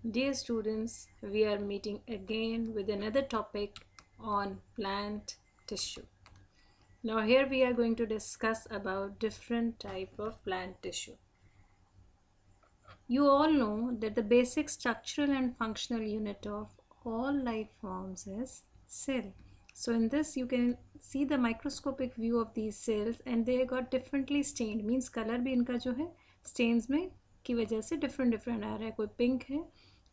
Dear students, we are meeting again with another topic on plant tissue. Now here we are going to discuss about different type of plant tissue. You all know that the basic structural and functional unit of all life forms is cell. So in this you can see the microscopic view of these cells and they got differently stained, means color भी इनका जो है stains में की वजह से different आ रहा है. कोई pink है,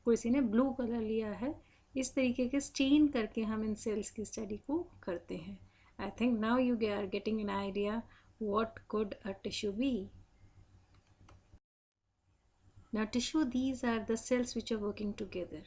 किसी ने blue कलर लिया है. इस तरीके के स्टेन करके हम इन सेल्स की स्टडी को करते हैं. I think now you are getting an idea what could a tissue be. Now tissue, these are the cells which are working together.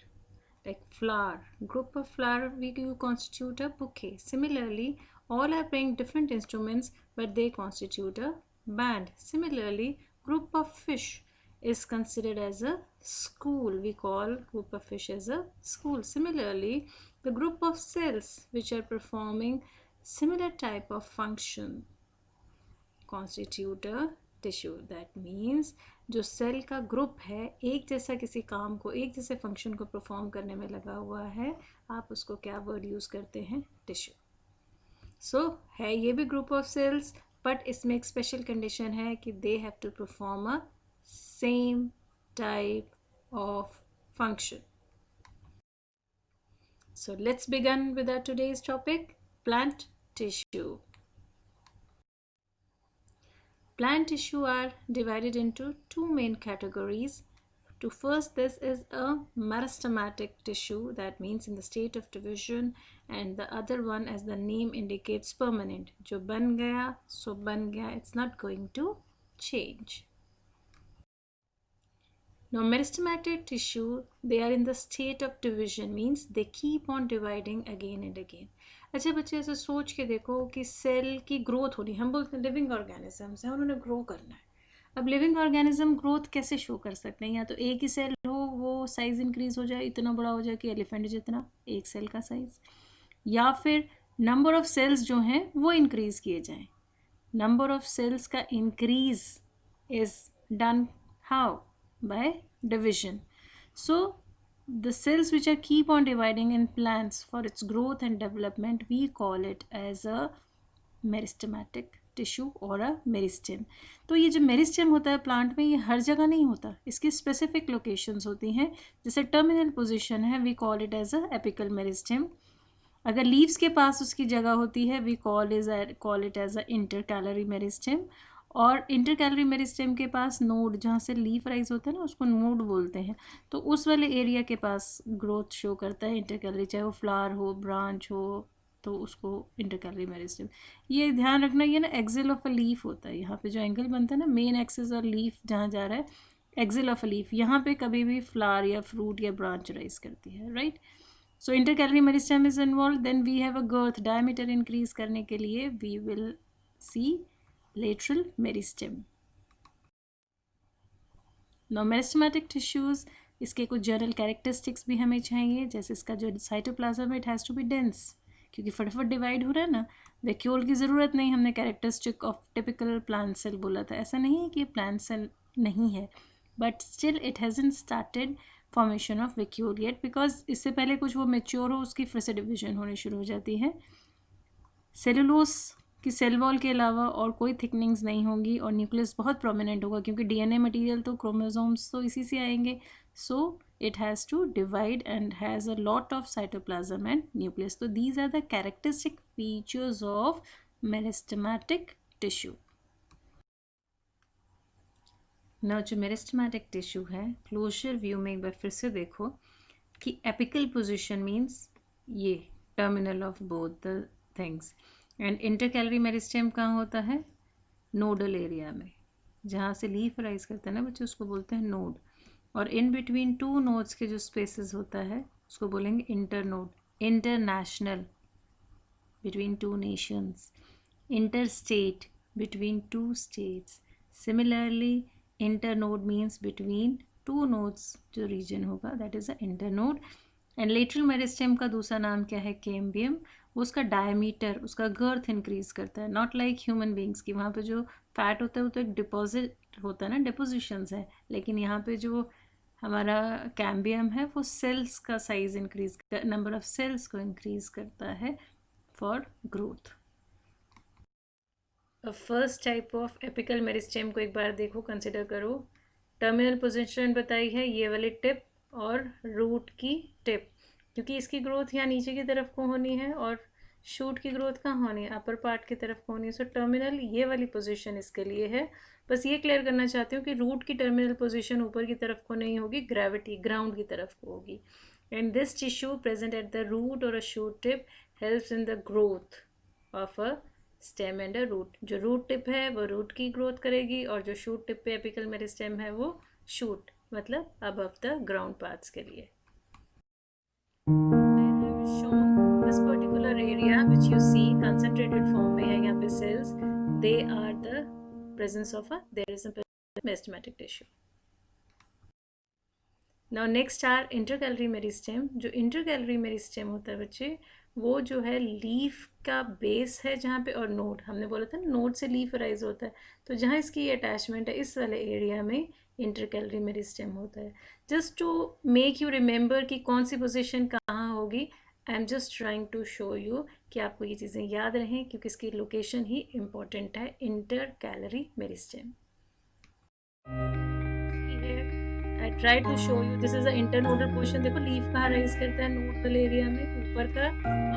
Like flower, group of flower you constitute a bouquet. Similarly, all are playing different instruments but they constitute a band. Similarly, group of fish is considered as a school. We call group of fish as a school. Similarly, the group of cells which are performing similar type of function constitute a tissue. That means जो cell का group है एक जैसा किसी काम को, एक जैसे फंक्शन को परफॉर्म करने में लगा हुआ है, आप उसको क्या वर्ड यूज़ करते हैं? टिश्यू. सो है ये भी ग्रुप ऑफ सेल्स बट इसमें एक स्पेशल कंडीशन है कि they have to perform a same type of function. So let's begin with our today's topic, plant tissue. Plant tissue are divided into two main categories. To first, this is a meristematic tissue, that means in the state of division, and the other one, as the name indicates, permanent. जो बन गया सो बन गया, it's not going to change. Now meristematic tissue, they are in the state of division, means they keep on dividing again and again. अच्छा बच्चे ऐसे सोच के देखो कि सेल की ग्रोथ होनी, हम बोलते हैं लिविंग ऑर्गेनिजम्स हैं, उन्होंने ग्रो करना है. अब लिविंग ऑर्गेनिज्म ग्रोथ कैसे शो कर सकते हैं? या तो एक ही सेल हो, वो साइज इंक्रीज हो जाए, इतना बड़ा हो जाए कि एलिफेंट जितना, एक सेल का साइज, या फिर नंबर ऑफ सेल्स जो हैं वो इंक्रीज किए जाएं. नंबर ऑफ सेल्स का increase is done how? by division. So the cells which are keep on dividing in plants for its growth and development, we call it as a meristematic tissue और अ meristem. तो ये जो meristem होता है plant में, ये हर जगह नहीं होता, इसकी स्पेसिफिक लोकेशंस होती हैं. जैसे टर्मिनल पोजीशन है, we call it as a apical meristem. अगर लीव्स के पास उसकी जगह होती है, we call it as a intercalary meristem. और इंटरकैलरी मेरिस्टेम के पास नोड, जहाँ से लीफ राइज होता है ना, उसको नोड बोलते हैं. तो उस वाले एरिया के पास ग्रोथ शो करता है इंटरकैलरी, चाहे वो फ्लावर हो, ब्रांच हो, तो उसको इंटरकैलरी मेरिस्टेम. ये ध्यान रखना, ये ना एक्सिल ऑफ अ लीफ होता है. यहाँ पे जो एंगल बनता है ना, मेन एक्सिस और लीफ जहाँ जा रहा है, एक्सिल ऑफ अ लीफ, यहाँ पे कभी भी फ्लावर या फ्रूट या ब्रांच राइज करती है, right. So intercalary meristem is involve. Then we have a girth, diameter increase करने के लिए we will see lateral meristem. Now meristematic tissues, इसके कुछ जनरल कैरेक्टरिस्टिक्स भी हमें चाहिए. जैसे इसका जो cytoplasm, it has to be dense, क्योंकि फटाफट डिवाइड हो रहा है ना. वैक्यूल की ज़रूरत नहीं, हमने characteristic of typical plant cell बोला था. ऐसा नहीं है कि ये प्लांट सेल नहीं है, but still it hasn't started formation of vacuole yet, because इससे पहले कुछ वो मेच्योर हो, उसकी फिर से डिविजन होनी शुरू हो जाती है. सेलुलोस कि सेल वॉल के अलावा और कोई थिकनिंग्स नहीं होंगी, और न्यूक्लियस बहुत प्रोमिनेंट होगा, क्योंकि डीएनए मटेरियल तो क्रोमोसोम्स तो इसी से आएंगे. So it has to divide and has a lot of cytoplasm and nucleus. तो these are the characteristic features of meristematic tissue. ना जो मेरिस्टेमेटिक टिश्यू है, क्लोजर व्यू में एक बार फिर से देखो कि एपिकल पोजिशन मीन्स ये terminal of both the things. And intercalary meristem कहाँ होता है? नोडल एरिया में, जहाँ से लीफ राइज करता है ना बच्चे, उसको बोलते हैं नोड. और इन बिटवीन टू नोड्स के जो स्पेसेस होता है उसको बोलेंगे inter node. International, between two nations. Inter state, between two states. Similarly inter node means between two nodes, जो रीजन होगा that is a inter node. And lateral meristem का दूसरा नाम क्या है? कैम्बियम. उसका डायमीटर, उसका गर्थ इंक्रीज करता है. नॉट लाइक ह्यूमन बींग्स की, वहाँ पे जो फैट होता है वो तो एक डिपॉजिट होता है ना, डिपोजिशंस है. लेकिन यहाँ पे जो हमारा कैम्बियम है वो सेल्स का size increase, number of cells को इंक्रीज करता है for growth. First type of apical meristem को एक बार देखो, कंसिडर करो। टर्मिनल पोजीशन बताई है, ये वाली टिप और रूट की टिप, क्योंकि इसकी ग्रोथ यहाँ नीचे की तरफ को होनी है और शूट की ग्रोथ कहाँ होनी है, अपर पार्ट की तरफ को होनी है। सो टर्मिनल ये वाली पोजीशन इसके लिए है। बस ये क्लियर करना चाहती हूँ कि रूट की टर्मिनल पोजीशन ऊपर की तरफ को नहीं होगी, ग्रेविटी ग्राउंड की तरफ को होगी। And this tissue present at the root और a shoot tip helps in the growth of a stem and a root. जो रूट टिप है वो रूट की ग्रोथ करेगी और जो शूट टिप पे एपिकल मेरिस्टेम है वो शूट, मतलब अबव द ग्राउंड पार्ट्स के लिए। shown this particular area which you see concentrated form में है यहाँ पे cells, they are the presence of there is a meristematic tissue. Now next are intercalary meristem. जो intercalary मेरिस्टेम होता है बच्चे, वो जो है लीफ का बेस है जहाँ पे, और नोड, हमने बोला था नोड से लीफ अराइज होता है, तो जहाँ इसकी अटैचमेंट है इस वाले एरिया में इंटरकैलरी मेरिस्टेम होता है। Just to make you remember कि कौन सी पोजीशन कहाँ होगी, I am just trying to show you कि आपको ये चीज़ें याद रहें, क्योंकि इसकी लोकेशन ही इम्पॉर्टेंट है, intercalary meristem. I tried to show you, this is the internodal portion। देखो लीफ कहाँ राइज करता है, नोडल एरिया में, ऊपर का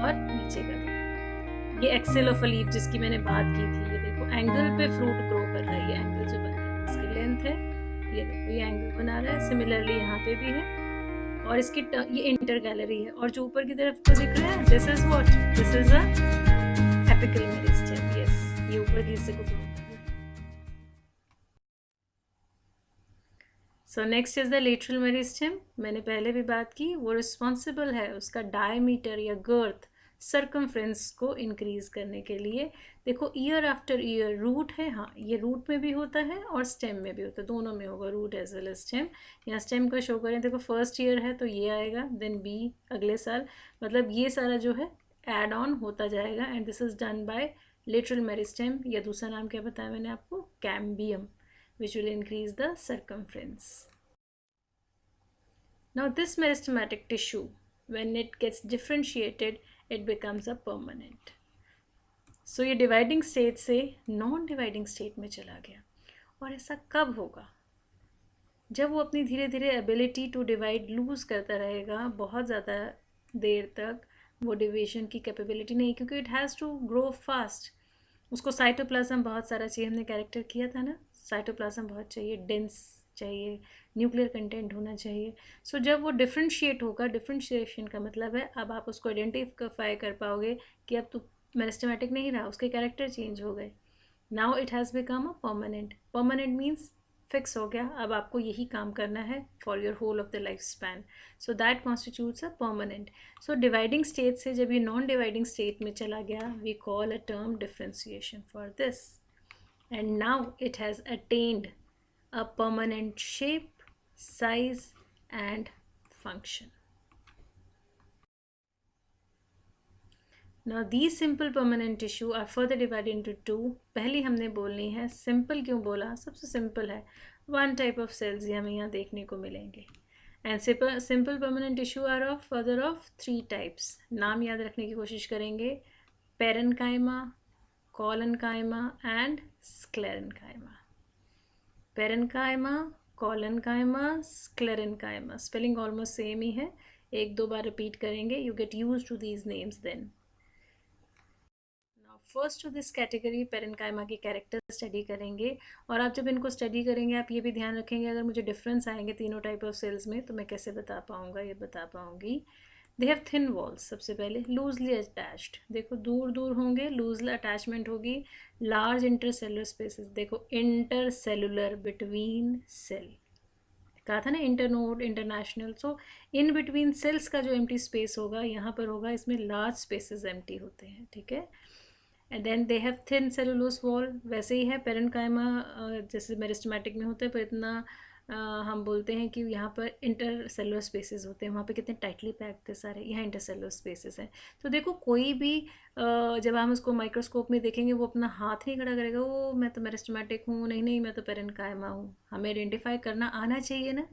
और नीचे का। ये एक्सेल ऑफ अ लीफ जिसकी मैंने बात की थी, ये देखो एंगल पे फ्रूट ग्रो कर रहा है, ये एंगल जो बन रहा है इसकी लेंथ है, ये देखो ये एंगल बना रहा है। सिमिलरली यहाँ पे भी है, और इसकी ये इंटरकैलरी है, और जो ऊपर की तरफ को दिख रहा है, this is what, this is a apical meristem. Yes, ये ऊपर की हिस्से को ग्रो कर रहा है। So next is the lateral meristem. मैंने पहले भी बात की, वो रिस्पॉन्सिबल है उसका डायमीटर या गर्थ, सर्कमफ्रेंस को इंक्रीज करने के लिए। देखो ईयर आफ्टर ईयर रूट है, हाँ ये रूट में भी होता है और स्टेम में भी होता है, दोनों में होगा, root as well as stem. यहाँ स्टेम का शो करें, देखो फर्स्ट ईयर है तो ये आएगा, देन बी अगले साल, मतलब ये सारा जो है एड ऑन होता जाएगा। And this is done by lateral meristem, या दूसरा नाम क्या बताया मैंने आपको, cambium, which will increase the circumference. Now this meristematic tissue, when it gets differentiated, it becomes a permanent. So ये dividing state से non dividing state में चला गया। और ऐसा कब होगा, जब वो अपनी धीरे धीरे ability to divide lose करता रहेगा, बहुत ज़्यादा देर तक वो डिविजन की कैपेबिलिटी नहीं, क्योंकि it has to grow fast. उसको साइटोप्लाज्म बहुत सारा चाहिए, हमने कैरेक्टर किया था ना, साइटोप्लाज्म बहुत चाहिए, डेंस चाहिए, न्यूक्लियर कंटेंट होना चाहिए। सो जब वो डिफ्रेंशिएट होगा, डिफ्रेंशिएशन का मतलब है अब आप उसको आइडेंटिफाई कर पाओगे कि अब तो मेरिस्टेमेटिक नहीं रहा, उसके कैरेक्टर चेंज हो गए। Now it has become a permanent. Permanent means fix हो गया, अब आपको यही काम करना है for your whole of the life span. So that constitutes a permanent. So dividing state से जब ये नॉन डिवाइडिंग स्टेट में चला गया, we call a term differentiation for this. And now it has attained a permanent shape, size and function. Now these simple permanent tissue are further divided into two। पहली हमने बोलनी है, simple क्यों बोला, सबसे simple है, one type of cells ये हमें यहाँ देखने को मिलेंगे। And simple permanent tissue are of further of three types। नाम याद रखने की कोशिश करेंगे, parenchyma, collenchyma and sclerenchyma। Parenchyma, collenchyma, sclerenchyma, spelling almost same ही है, एक दो बार रिपीट करेंगे, you get use to these names then. Now first to this category parenchyma की कैरेक्टर स्टडी करेंगे, और आप जब इनको स्टडी करेंगे आप ये भी ध्यान रखेंगे अगर मुझे डिफरेंस आएंगे तीनों टाइप ऑफ सेल्स में तो मैं कैसे बता पाऊँगा, ये बता पाऊँगी। दे हैव थिन वॉल्स, सबसे पहले लूजली अटैच्ड, देखो दूर दूर होंगे, लूजली अटैचमेंट होगी। लार्ज इंटरसेलुलर स्पेसेस, देखो इंटरसेलुलर बिटवीन सेल, कहा था ना internode international. So in between cells का जो एम्प्टी स्पेस होगा यहाँ पर होगा, इसमें लार्ज स्पेसेस एम्प्टी होते हैं, ठीक है। And then they have thin cellulose wall, वैसे ही है पेरेन्काइमा जैसे मेरिस्टेमेटिक में होते हैं, पर इतना हम बोलते हैं कि यहाँ पर इंटर सेलुलर स्पेसेस होते हैं, वहाँ पे कितने टाइटली पैक्ड थे सारे, यहाँ इंटर सेलुलर स्पेसेस हैं। तो देखो कोई भी जब हम उसको माइक्रोस्कोप में देखेंगे वो अपना हाथ नहीं खड़ा करेगा, वो मैं तो मेरिस्टेमेटिक हूँ, नहीं नहीं मैं तो पेरेन्काइमा हूँ, हमें आइडेंटिफाई करना आना चाहिए ना।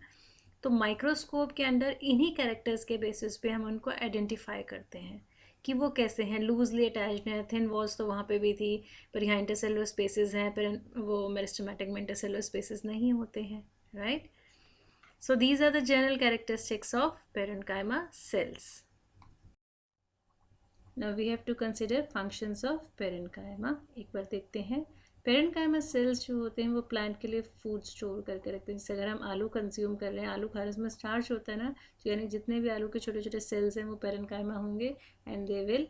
तो माइक्रोस्कोप के अंदर इन्हीं कैरेक्टर्स के बेसिस पे हम उनको आइडेंटिफाई करते हैं कि वो कैसे हैं। लूजली अटैच्ड हैं, थिन वॉल्स तो वहाँ पे भी थी, पर यहाँ इंटरसेलुलर स्पेसेस हैं, पर वो मेरिस्टेमेटिक में इंटरसेलुलर स्पेसेस नहीं होते हैं, right. So these are the general characteristics of parenchyma cells. Now we have to consider functions of parenchyma. एक बार देखते हैं। पेरेनकाइमा सेल्स जो होते हैं वो प्लांट के लिए फूड स्टोर करके रखते हैं। जैसे अगर हम आलू कंज्यूम कर रहे हैं, आलू खा रहे हैं, उसमें स्टार्च होता है ना, तो यानी जितने भी आलू के छोटे छोटे सेल्स हैं वो पेरेनकाइमा होंगे, and they will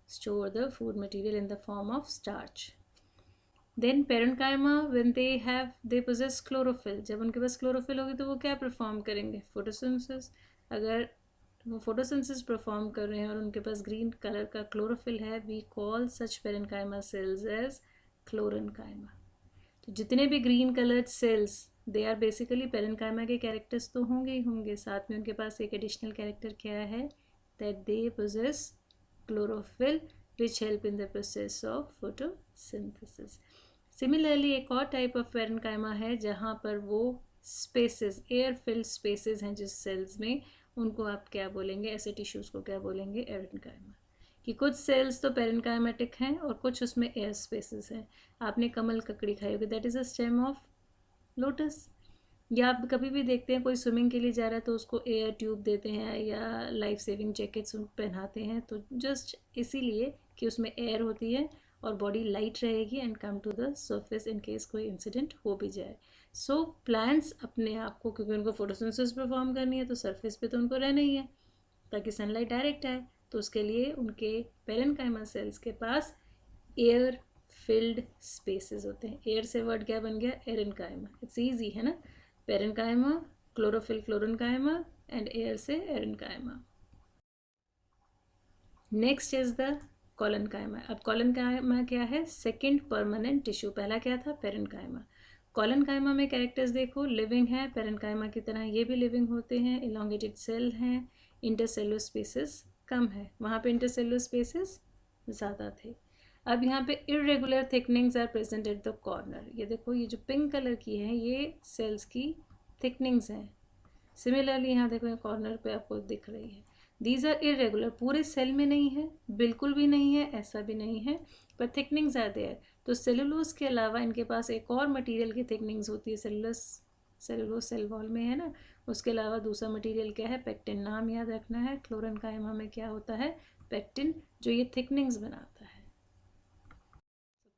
store the food material in the form of starch. Then parenchyma when they possess chlorophyll, जब उनके पास क्लोरोफिल होगी तो वो क्या परफॉर्म करेंगे? फोटोसिंथेसिस। अगर वो फोटोसिंथेसिस परफॉर्म कर रहे हैं और उनके पास ग्रीन कलर का क्लोरोफिल है, we call such parenchyma cells as chlorenchyma. तो जितने भी green coloured cells, they are basically parenchyma के कैरेक्टर्स तो होंगे ही होंगे, साथ में उनके पास एक एडिशनल कैरेक्टर क्या है, that they possess chlorophyll which help in the process of photosynthesis. Similarly एक और टाइप ऑफ पेरेनकाइमा है जहाँ पर वो स्पेसेस, एयर फिल्ड स्पेसेस हैं जिस सेल्स में, उनको आप क्या बोलेंगे, ऐसे टिश्यूज़ को क्या बोलेंगे? एरेनकाइमा। कि कुछ सेल्स तो पेरेनकाइमेटिक हैं और कुछ उसमें एयर स्पेसेस हैं। आपने कमल ककड़ी खाई होगी, that is a stem of lotus. या आप कभी भी देखते हैं कोई स्विमिंग के लिए जा रहा है तो उसको एयर ट्यूब देते हैं या लाइफ सेविंग जैकेट्स पहनाते हैं, तो जस्ट इसीलिए कि उसमें एयर होती है और बॉडी लाइट रहेगी and come to the surface in case कोई इंसिडेंट हो भी जाए। सो प्लांट्स अपने आप को, क्योंकि उनको फोटोसिंथेसिस परफॉर्म करनी है तो सरफेस पे तो उनको रहना ही है ताकि सनलाइट डायरेक्ट आए, तो उसके लिए उनके पेरेनकाइमा सेल्स के पास एयर फिल्ड स्पेसेस होते हैं। एयर से वर्ड क्या बन गया? एरेनकाइमा। इट्स ईजी है ना, parenchyma, chlorophyll chlorenchyma, and air से aerenchyma. Next is the collenchyma. अब कॉलनकाइमा क्या है? Second permanent tissue. पहला क्या था? पेरेनकाइमा। कॉलनकाइमा में कैरेक्टर्स देखो, लिविंग है पेरेनकाइमा की तरह, ये भी लिविंग होते हैं, इलोंगेटेड सेल हैं, इंटरसेलुलर स्पेसेस कम है, वहाँ पे इंटरसेलुलर स्पेसेस ज़्यादा थे। अब यहाँ पे irregular thickenings are present at the corner. ये देखो, ये जो पिंक कलर की है ये सेल्स की थिकनिंग्स हैं। सिमिलरली यहाँ देखो कॉर्नर पे आपको दिख रही है। दीज आर इरेगुलर, पूरे सेल में नहीं है, बिल्कुल भी नहीं है, ऐसा भी नहीं है, पर थिकनिंग्स आर देयर। तो सेलुलोज के अलावा इनके पास एक और मटेरियल की थिकनिंग्स होती है। सेलुलोज सेल वॉल में है ना, उसके अलावा दूसरा मटेरियल क्या है? पेक्टिन। नाम याद रखना है, क्लोरेनकाइमा में क्या होता है? पेक्टिन, जो ये थिकनिंग्स बनाता है।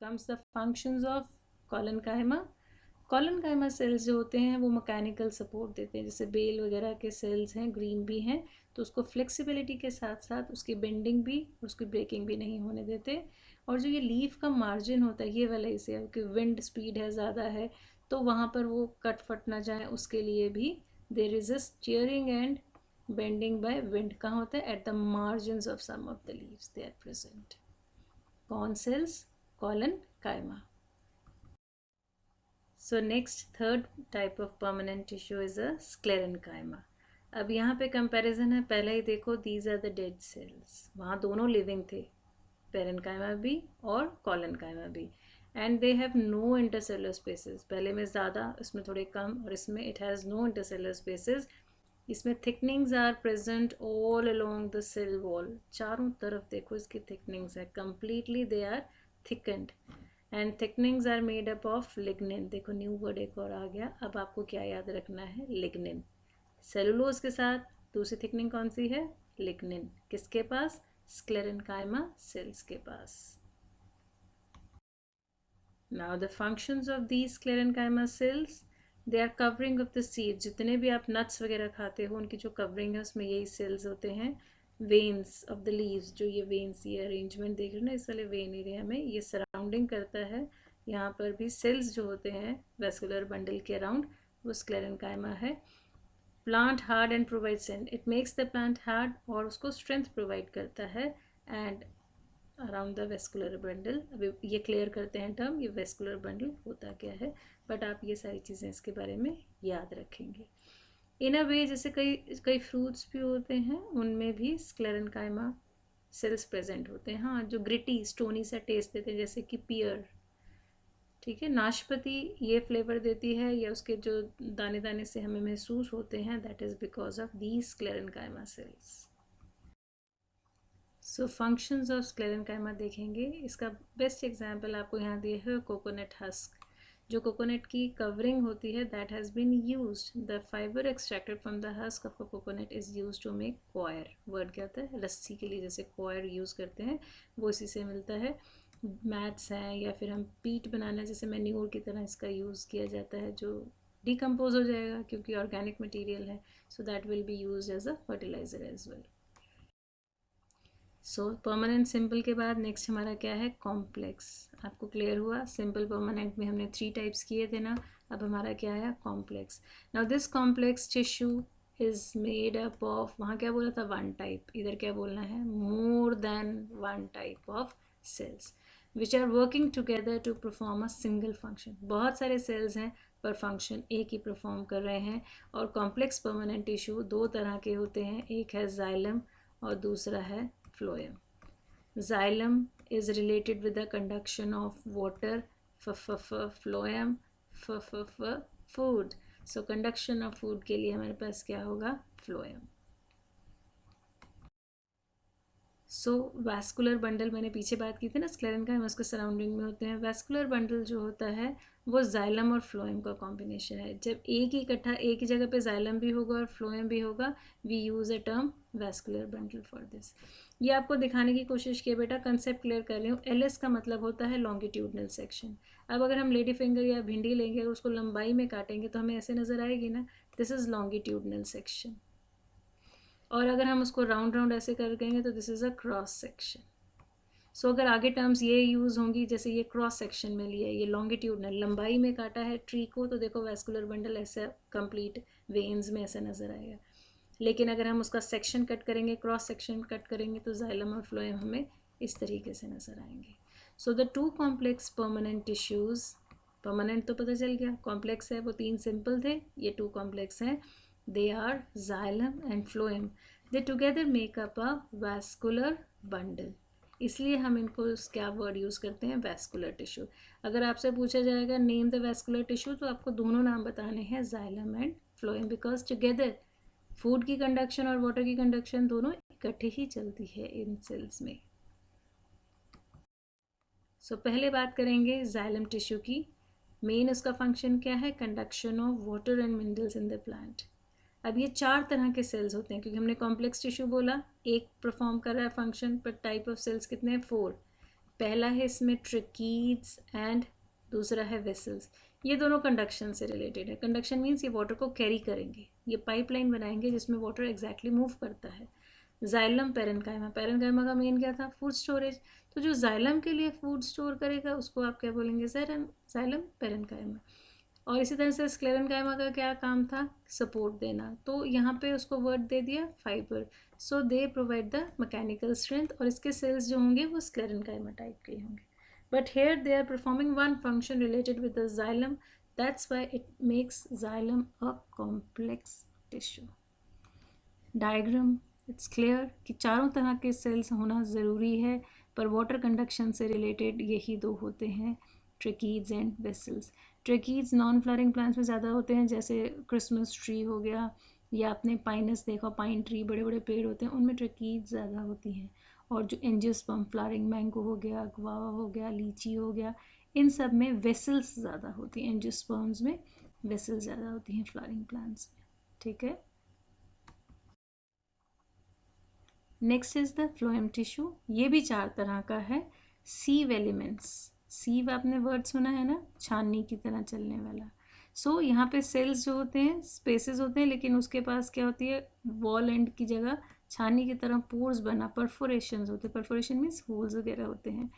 Comes the functions of collenchyma. Collenchyma cells जो होते हैं वो मैकेनिकल सपोर्ट देते हैं, जैसे बेल वगैरह के सेल्स हैं, ग्रीन भी हैं, तो उसको फ्लेक्सिबिलिटी के साथ साथ उसकी बेंडिंग भी, उसकी ब्रेकिंग भी नहीं होने देते। और जो ये लीफ का मार्जिन होता है ये वाला, इसे कि विंड स्पीड है, ज़्यादा है, तो वहाँ पर वो कट फट ना जाए उसके लिए भी there is a steering and bending by wind. कहाँ होता है? At the margin of some of the leaves they are present. कौन cells? Collenchyma. So next, third type of permanent tissue is a sclerenchyma. अब यहाँ पे comparison है, पहले ही देखो, these are the dead cells, वहाँ दोनों लिविंग थे, पेरेनकाइमा भी और कॉलनकाइमा भी, and they have no intercellular spaces. पहले में ज़्यादा, इसमें थोड़े कम, और इसमें it has no intercellular spaces. इसमें thickenings are present all along the cell wall, चारों तरफ देखो इसकी थिकनिंग्स है, completely they are thickened, and thickenings are made up of lignin. देखो न्यू वर्ड एक और आ गया। अब आपको क्या याद रखना है? लिग्निन। सेलुलोज के साथ दूसरी थिकनिंग कौन सी है? लिग्निन। किसके पास? स्क्लेरेनकाइमा सेल्स के पास। Now the functions of these sclerenchyma cells, they are covering of the seed. जितने भी आप नट्स वगैरह खाते हो उनकी जो कवरिंग है उसमें यही सेल्स होते हैं। वेन्स ऑफ द लीव्स, जो ये वेन्स, ये अरेंजमेंट देख रहे हो ना, इस वाले वेन एरिया में ये सराउंडिंग करता है। यहाँ पर भी सेल्स जो होते हैं वेस्कुलर बंडल के अराउंड, वो स्क्लेरेनकाइमा है। Plant hard and provide strength, it makes the plant hard और उसको स्ट्रेंथ प्रोवाइड करता है। And around the vascular bundle, अभी ये क्लियर करते हैं टर्म, ये वेस्कुलर बंडल होता क्या है, बट आप ये सारी चीज़ें इसके बारे में याद रखेंगे। इन अ वे जैसे कई कई फ्रूट्स भी होते हैं उनमें भी स्क्लेरेनकाइमा सेल्स प्रेजेंट होते हैं। हाँ, जो ग्रिटी स्टोनी सा टेस्ट देते हैं, जैसे कि पियर, ठीक है, नाशपाती ये फ्लेवर देती है या उसके जो दाने दाने से हमें महसूस होते हैं, that is because of these sclerenchyma cells. So functions of sclerenchyma देखेंगे। इसका बेस्ट एग्जांपल आपको यहाँ दिए है कोकोनट हस्क। जो कोकोनट की कवरिंग होती है that has been used, the fibre extracted from the husk of a coconut is used to make coir. Word क्या होता है, रस्सी के लिए जैसे क्वायर यूज़ करते हैं वो इसी से मिलता है। मैट्स हैं या फिर हम पीट बनाना जैसे मैन्योर की तरह इसका यूज़ किया जाता है, जो डिकम्पोज हो जाएगा क्योंकि ऑर्गेनिक मटेरियल है, so that will be used as a fertiliser as well. सो परमानेंट सिंपल के बाद नेक्स्ट हमारा क्या है, कॉम्प्लेक्स। आपको क्लियर हुआ, सिंपल परमानेंट में हमने 3 टाइप्स किए थे ना, अब हमारा क्या है, complex. Now this complex tissue is made up of, वहाँ क्या बोला था, 1 टाइप, इधर क्या बोलना है, more than 1 type of cells which are working together to perform a single function. बहुत सारे सेल्स हैं पर फंक्शन एक ही परफॉर्म कर रहे हैं। और कॉम्प्लेक्स परमानेंट टिश्यू 2 तरह के होते हैं, एक है जाइलम और दूसरा है phloem. Xylem is related with the conduction of water, phloem, food. So conduction of food के लिए हमारे पास क्या होगा, phloem. सो वैस्कुलर बंडल मैंने पीछे बात की थी ना, स्क्लेरेन्काइमा उसके सराउंडिंग में होते हैं। वैस्कुलर बंडल जो होता है वो जाइलम और फ्लोएम का कॉम्बिनेशन है। जब एक ही इकट्ठा एक ही जगह पे जाइलम भी होगा और फ्लोएम भी होगा, we use a term vascular bundle for this. ये आपको दिखाने की कोशिश की बेटा, कंसेप्ट क्लियर कर रही हूँ। एलएस का मतलब होता है लॉन्गिट्यूडनल सेक्शन। अब अगर हम लेडी फिंगर या भिंडी लेंगे और उसको लंबाई में काटेंगे तो हमें ऐसे नज़र आएगी ना, दिस इज़ लॉन्गिट्यूडनल सेक्शन। और अगर हम उसको राउंड राउंड ऐसे कर देंगे तो this is a cross section. So अगर आगे टर्म्स ये यूज़ होंगी, जैसे ये क्रॉस सेक्शन में लिया है, ये लॉन्गिट्यूडनल लंबाई में काटा है ट्री को, तो देखो वैस्कुलर बंडल ऐसा कंप्लीट वेन्स में ऐसा नज़र आएगा। लेकिन अगर हम उसका सेक्शन कट करेंगे, क्रॉस सेक्शन कट करेंगे, तो जाइलम और फ्लोएम हमें इस तरीके से नज़र आएंगे। So the 2 complex permanent tissues, permanent तो पता चल गया, कॉम्प्लेक्स है वो 3 सिंपल थे, ये 2 कॉम्प्लेक्स हैं। They are xylem and phloem, they together make up a vascular bundle. इसलिए हम इनको क्या वर्ड यूज़ करते हैं, वैस्कुलर टिश्यू। अगर आपसे पूछा जाएगा नेम द वैस्कुलर टिश्यू, तो आपको दोनों नाम बताने हैं, xylem and phloem, because together food की कंडक्शन और वाटर की कंडक्शन दोनों इकट्ठे ही चलती है इन सेल्स में। सो पहले बात करेंगे जाइलम टिश्यू की। मेन उसका फंक्शन क्या है, conduction of water and minerals in the plant. अब ये 4 तरह के सेल्स होते हैं, क्योंकि हमने कॉम्प्लेक्स टिश्यू बोला, एक परफॉर्म कर रहा है फंक्शन, पर टाइप ऑफ सेल्स कितने हैं, 4। पहला है इसमें ट्रकीड्स एंड दूसरा है वेसल्स। ये दोनों कंडक्शन से रिलेटेड है। कंडक्शन मीन्स ये वाटर को कैरी करेंगे, ये पाइपलाइन बनाएंगे जिसमें वाटर एग्जैक्टली मूव करता है। जाइलम पेरेन्काइमा, पेरेन्काइमा का मेन क्या था, फूड स्टोरेज। तो जो जाइलम के लिए फूड स्टोर करेगा उसको आप क्या बोलेंगे, जाइलम पेरेन्काइमा। और इसी तरह से स्क्लेरेन्काइमा का क्या काम था, सपोर्ट देना, तो यहाँ पे उसको वर्ड दे दिया fibre. So they provide the mechanical strength, और इसके सेल्स जो होंगे वो स्क्लेरेन्काइमा टाइप के होंगे। But here they are performing one function related with the xylem, that's why it makes xylem a complex tissue. Diagram, it's clear कि चारों तरह के सेल्स होना ज़रूरी है, पर वाटर कंडक्शन से रिलेटेड यही 2 होते हैं, tracheids and vessels. Tracheids non flowering plants में ज़्यादा होते हैं, जैसे क्रिसमस ट्री हो गया, या आपने पाइनस देखा, पाइन ट्री, बड़े बड़े पेड़ होते हैं, उनमें ट्रकीड्स ज़्यादा होती हैं। और जो एंजियोस्पर्म फ्लावरिंग मैंगो हो गया, गुआवा हो गया, लीची हो गया, इन सब में वेसल्स ज़्यादा होती हैं, एंजियोस्पर्म्स में वेसल्स ज़्यादा होती हैं फ्लावरिंग प्लांट्स में। ठीक है, next is the phloem tissue. ये भी 4 तरह का है। सीव एलिमेंट्स, सीव आपने वर्ड सुना है ना, छाननी की तरह चलने वाला। सो यहाँ पे सेल्स जो होते हैं स्पेसेस होते हैं, लेकिन उसके पास क्या होती है, वॉल एंड की जगह छाननी की तरह पोर्स बना, परफोरेशन होते हैं, परफोरेशन मीन्स होल्स वगैरह होते हैं।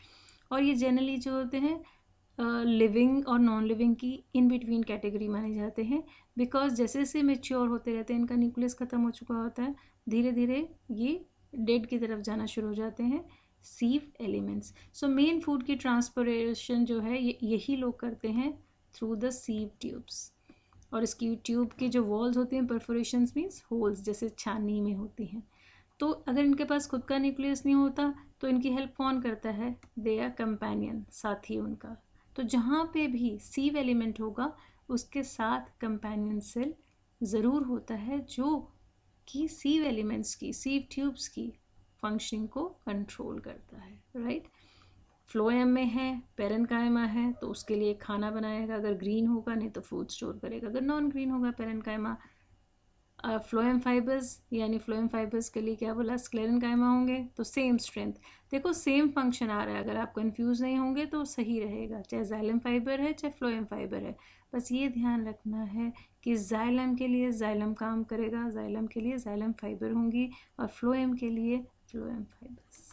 और ये जनरली जो होते हैं लिविंग और नॉन लिविंग की इन बिटवीन कैटेगरी माने जाते हैं, बिकॉज जैसे जैसे मेच्योर होते रहते हैं, इनका न्यूक्लियस ख़त्म हो चुका होता है, धीरे धीरे ये डेड की तरफ जाना शुरू हो जाते हैं, सीव एलिमेंट्स। सो मेन फूड की ट्रांसपोर्टेशन जो है यही लोग करते हैं थ्रू द सीव ट्यूब्स। और इसकी ट्यूब की जो वॉल्स होती हैं, परफोरेशंस मीन्स होल्स, जैसे छानी में होती हैं। तो अगर इनके पास खुद का न्यूक्लियस नहीं होता तो इनकी हेल्प कौन करता है, दे आर कंपेनियन, साथी उनका। तो जहाँ पे भी सीव एलिमेंट होगा उसके साथ कंपेनियन सेल ज़रूर होता है जो कि सीव एलिमेंट्स की, सीव ट्यूब्स की फंक्शनिंग को कंट्रोल करता है, राइट। फ्लोएम में है, पेरेन्काइमा है, तो उसके लिए खाना बनाएगा, अगर ग्रीन होगा, नहीं तो फूड स्टोर करेगा, अगर नॉन ग्रीन होगा पेरेन्काइमा। फ्लोएम फाइबर्स, यानी फ्लोएम फाइबर्स के लिए क्या बोला, स्क्लेरेन्काइमा होंगे, तो सेम स्ट्रेंथ। देखो सेम फंक्शन आ रहा है, अगर आप कंफ्यूज नहीं होंगे तो सही रहेगा, चाहे जाइलम फाइबर है चाहे फ्लोएम फाइबर है। बस ये ध्यान रखना है कि जाइलम के लिए जाइलम काम करेगा, जाइलम के लिए जाइलम फाइबर होंगी, और फ्लोएम के लिए फ्लोएम फाइबर्स।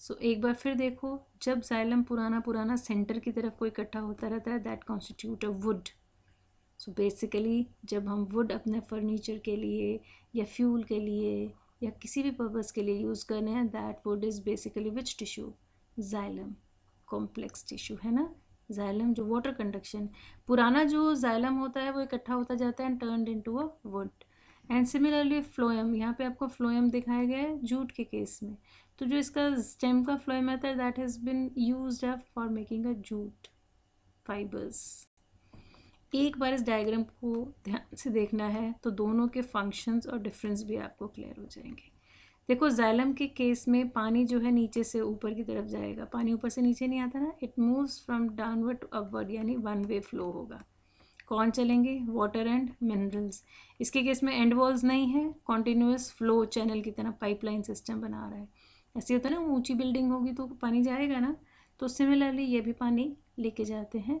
सो एक बार फिर देखो, जब जाइलम पुराना पुराना सेंटर की तरफ कोई इकट्ठा होता रहता है, that constitute a would. So basically जब हम वुड अपने फर्नीचर के लिए या फ्यूल के लिए या किसी भी पर्पज़ के लिए यूज़ कर रहे हैं, that would is basically which tissue, xylem, complex tissue है ना। जाइलम जो वाटर कंडक्शन, पुराना जो जाइलम होता है वो इकट्ठा होता जाता है and turned into a would. And similarly phloem, यहाँ पे आपको फ्लोएम दिखाया गया है जूट के केस में, तो जो इसका स्टेम का फ्लोएम आता है that has been used for making a jute fibres. एक बार इस डायग्राम को ध्यान से देखना है तो दोनों के फंक्शंस और डिफरेंस भी आपको क्लियर हो जाएंगे। देखो जाइलम के केस में पानी जो है नीचे से ऊपर की तरफ जाएगा, पानी ऊपर से नीचे नहीं आता ना, it moves from downward to upward, यानी वन वे फ्लो होगा। कौन चलेंगे, वाटर एंड मिनरल्स। इसके केस में एंड वॉल्स नहीं है, कॉन्टिन्यूस फ्लो चैनल की तरह पाइपलाइन सिस्टम बना रहा है। ऐसे होता है ना, ऊंची बिल्डिंग होगी तो पानी जाएगा ना, तो सिमिलरली ये भी पानी लेके जाते हैं।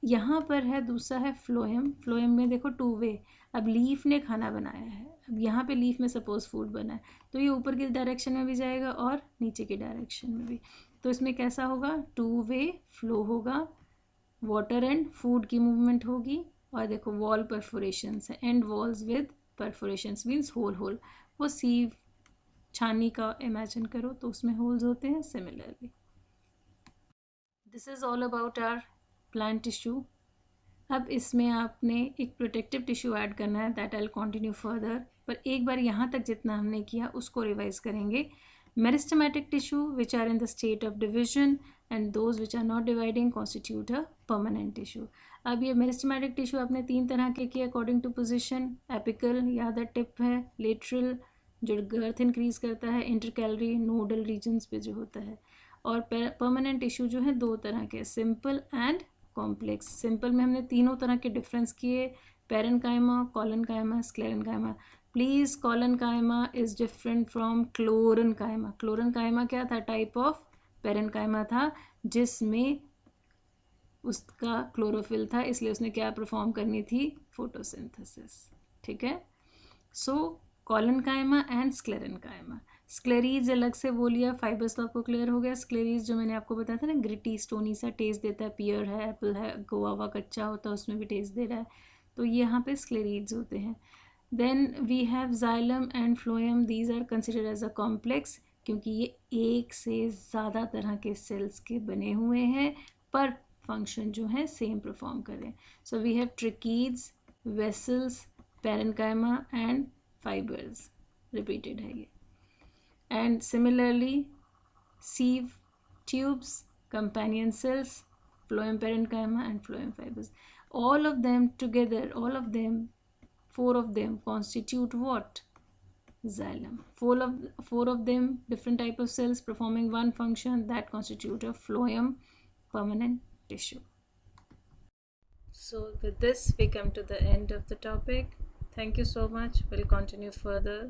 यहाँ पर है दूसरा है फ्लोएम। फ्लोएम में देखो टू वे, अब लीफ ने खाना बनाया है, अब यहाँ पे लीफ में सपोज फूड बना है, तो ये ऊपर की डायरेक्शन में भी जाएगा और नीचे की डायरेक्शन में भी। तो इसमें कैसा होगा, टू वे फ्लो होगा, वाटर एंड फूड की मूवमेंट होगी। और देखो वॉल परफोरेशंस है, and walls with perforations means hole hole. वो सीव छानी का इमेजिन करो तो उसमें होल्स होते हैं। Similarly this is all about our plant tissue. अब इसमें आपने एक प्रोटेक्टिव टिश्यू ऐड करना है, दैट आई कंटिन्यू फर्दर, पर एक बार यहाँ तक जितना हमने किया उसको रिवाइज करेंगे। Meristematic tissue which are in the state of division and those which are not dividing constitute a permanent tissue. अब ये मेरिस्टेमेटिक टिश्यू आपने तीन तरह के किए अकॉर्डिंग टू पोजिशन, एपिकल या द टिप है, लेटरल जो गर्थ इंक्रीज करता है, इंटरकैलरी नोडल रीजन्स पे जो होता है, और परमानेंट टिश्यू जो है दो तरह के, सिंपल एंड कॉम्प्लेक्स। सिंपल में हमने तीनों तरह के डिफरेंस किए, parenchyma, collenchyma, sclerenchyma. Please collenchyma is different from क्लोरेन्काइमा। क्लोरेन्काइमा क्या था, टाइप ऑफ पेरेन्काइमा था जिसमें उसका क्लोरोफिल था, इसलिए उसने क्या परफॉर्म करनी थी, फोटोसिंथेसिस। ठीक है। सो कॉलनकाइमा एंड स्क्लेरेन्काइमा। स्क्लेरीज अलग से वो लिया, फाइबर्स तो आपको क्लियर हो गया। स्क्लेरीज जो मैंने आपको बताया था ना, ग्रिटी स्टोनी सा टेस्ट देता है, पियर है, एप्पल है, गोवा कच्चा होता है उसमें भी टेस्ट दे रहा है, तो ये यहाँ पे स्क्लेरीज होते हैं। Then we have xylem and phloem, these are considered as a complex, क्योंकि ये एक से ज़्यादा तरह के सेल्स के बने हुए हैं पर फंक्शन जो है सेम परफॉर्म करें। So we have tracheids, vessels, parenchyma and fibres, repeated है ये। And similarly sieve tubes, companion cells, phloem parenchyma and phloem fibers. All of them together, all of them, four of them constitute what? Xylem. Four of them, different type of cells performing one function, that constitute a phloem permanent tissue. So with this we come to the end of the topic. Thank you so much. We'll continue further.